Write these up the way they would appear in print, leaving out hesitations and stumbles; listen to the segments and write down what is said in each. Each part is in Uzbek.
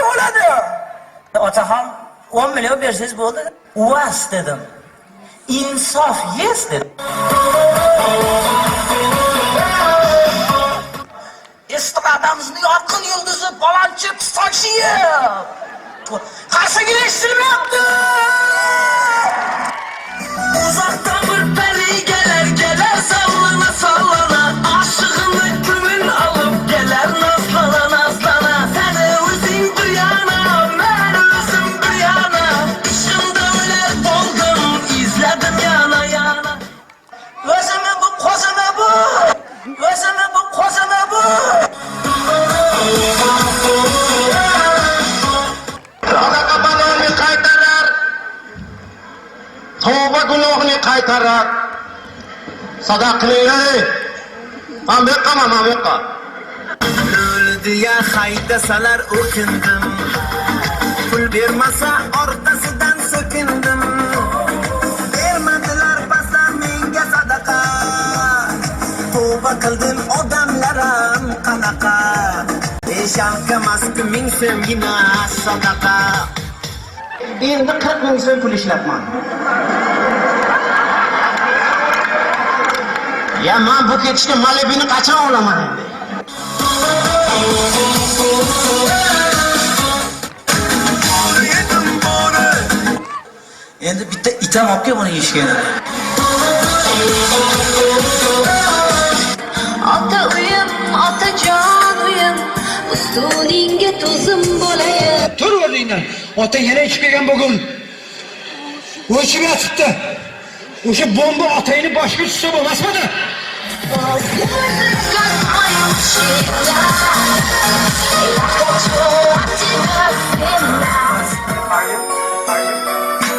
bo'ladi? Otaxon 10 million bersangiz bo'ldi. Uvas dedim. Insof yes dedim. Estradamizning yorqin yulduzi Palonchi Pistochiyev. Qarshıga eshitilmayapti. Uzoqdan bir peri geler sallana sallana, aşığını gümün alıp geler nazlana nazlana. Seni özün bir yana, ben özüm bir yana, işimde öler oldum, izledim yana yana. Özüme bu kozeme bu, özüme bu kozeme bu. Tövbe günahını kaytarar. Sadaqlıyla. Mameka. Öldüye haydasalar okundim. Pul bermasa ortasidan so'kindim. Bermadilar basa menga sadaqa. Tövbe qildim odamlaram qanaqa. Eshalkamasku ming so'mgina sadaqa. Endi 40 ming so'm pul ishlabman. Ya men bu ketishga Malibini qachon olaman endi? Endi bitta itam olib kel buni yeyishga. Ota uyim, otajon uyim, ustuningga to'zim bo'layin. Tur o'rningdan. Ota yana ichib kelgan bugun. O'chib yotibdi. O'sha bomba otangni boshga tushsa bo'lmasmidi?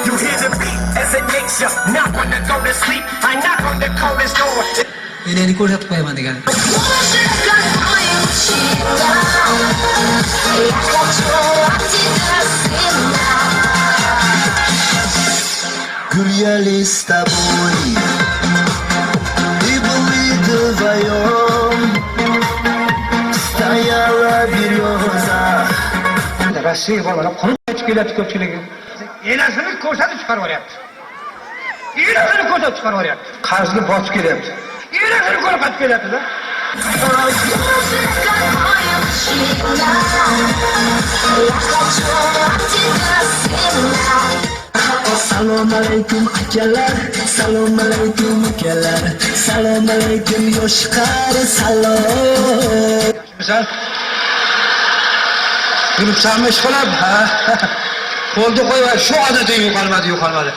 You hear the beat as it makes you not want to go to sleep. I knock on the coldest door. Meni ko'rsatib qo'yaman degan. Гуляли с тобой и были вдвоем. Стояла береза. Rossiya bolalar qurib keladi ko'pchiligi. Enasini ko'rsatib chiqarib yuboryapti. Enasini ko'rsatib chiqarib yuboryapti. Qarzga botib kelyapti. Enasini ko'rsatib kelyapti-da. Salom alaykum akalar, salom alaykum ukalar, salom alaykum yosh qari salom. Misal yuribsanmi ishqilab? Ha. Qo'lda qo'yib, shu odating yo'qolmadi.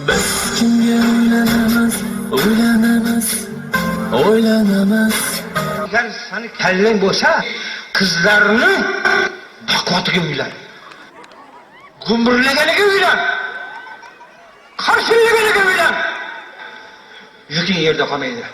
Biz kimga o'ylanamiz. Agar seni kallang bo'lsa, qizlarni taqvotiga uylan. Gumburlaganiga uylan. Qarshilaganiga uylan. Yuking yerda qolmaydi.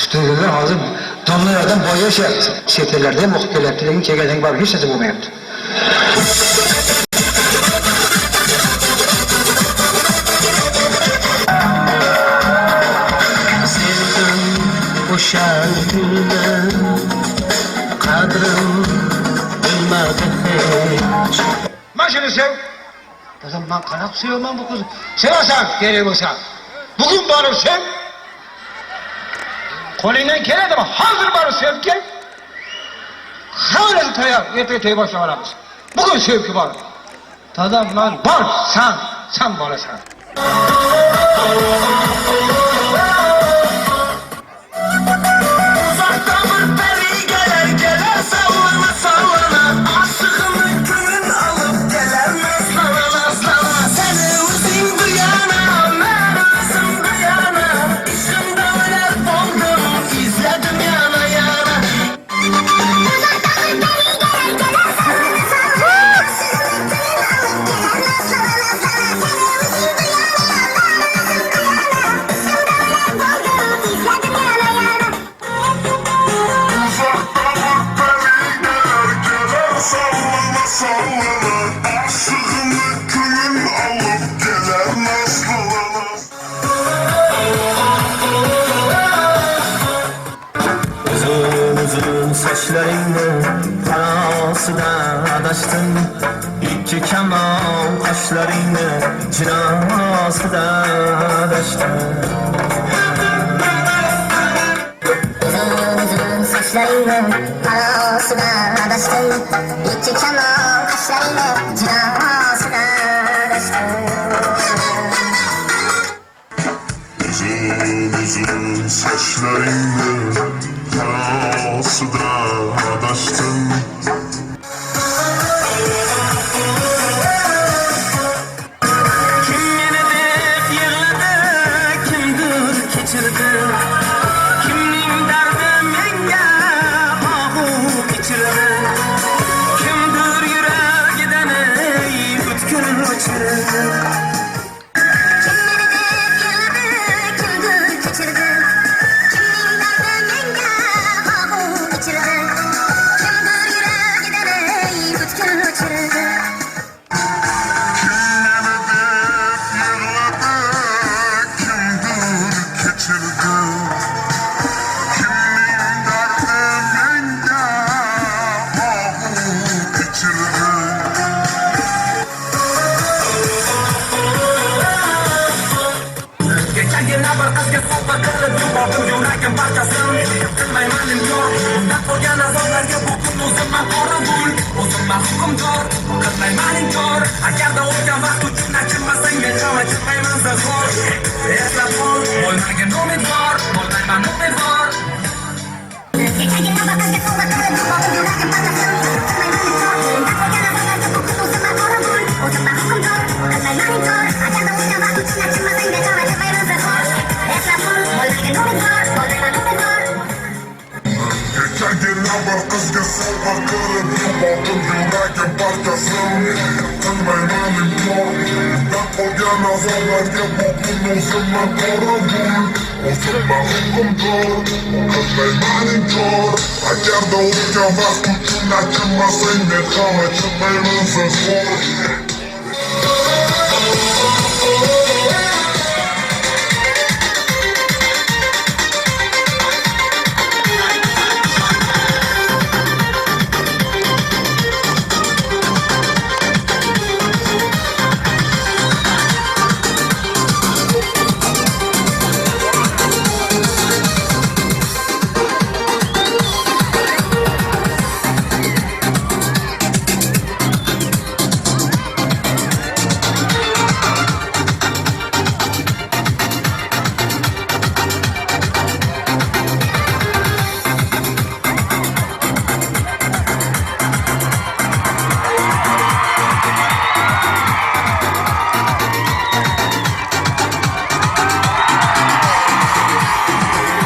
Stüdyoda hozir donlardan boy yashayapti. Chet ellarda ham o'qib kelyapti, lekin kelgandan baribir hech narsa bo'lmayapti. Sevdim o'sha kundan, qadrim bilmadi hech. Mana shuni sev. Dedim, men qanaqa sevaman bu qizni? Sevasan, kerak bo'lsa. Bugun borib sev. Qo'lingdan keladimi? Hozir borib sevib kel. Hammasi tayyor, ertaga to'y boshlab olamiz. Bugun sevib bor. Dadam, men bor, sen borasan. Uzaktan bir peri geler sallana sallana, aşığını gümün alıp geler nazlana nazlana. Seni özün bir yana, ben özüm bir yana, işimde öler oldum, izledim yana yana. Uzaktan bir peri geler sallana sallana, aşığını gümün alıp geler nazlana nazlana. Seni özün bir yana, ben özüm bir yana, işimde Uzun saçlarını parasında adaştın. İki kemal kaşlarını cinasında adaştın. Uzun saçlarını parasına adaştın. İki kemal kaşlarını cinasına adaştın. Uzun saçlarını parasına adaştın. Kim yenilip yığladı, kimdir keçirdi. Kimning dardi menga og'u kechirdi. Kimdir yuragidan butkul o'chirdi. Kimdir keçirdi? Kimning dardi menga og'u kechirdi? Kimdir yuragidan butkul o'chirdi? Kechagina bir qizga sovg'a qilib yubordim yuragim parchasini. Qilmayman inkor, undan qolgan azoblarga bugun o'zimman qorovul. O'zimman hukmdor, qilmayman inkor. Agarda o'tgan vaqt uchun achinmasang men ham achinmayman zahor. Eslab qol, bo'lmagin umidvor, bo'lmayman umidvor. Kechagina bir qizga sovg'a qilib yubordim yuragim parchasini. Qilmayman inkor, undan qolgan azoblarga bugun o'zimman qorovul. O'zimman hukmdor, qilmayman inkor. Agarda o'tgan vaqt uchun achinmasang men ham achinmayman zahor. Eslab qol, bo'lmagin umidvor, bo'lmayman umidvor. Kechagina bir qizga sovg'a qilib yubordim yuragim parchasin. Qilmayman inkor, undan qolgan azoblarga bugun o'zimman qorovul. O'zimman hukmdor, qilmayman inkor. Agarda o'tgan vaqt uchun achinmasang men ham achinmayman zahor.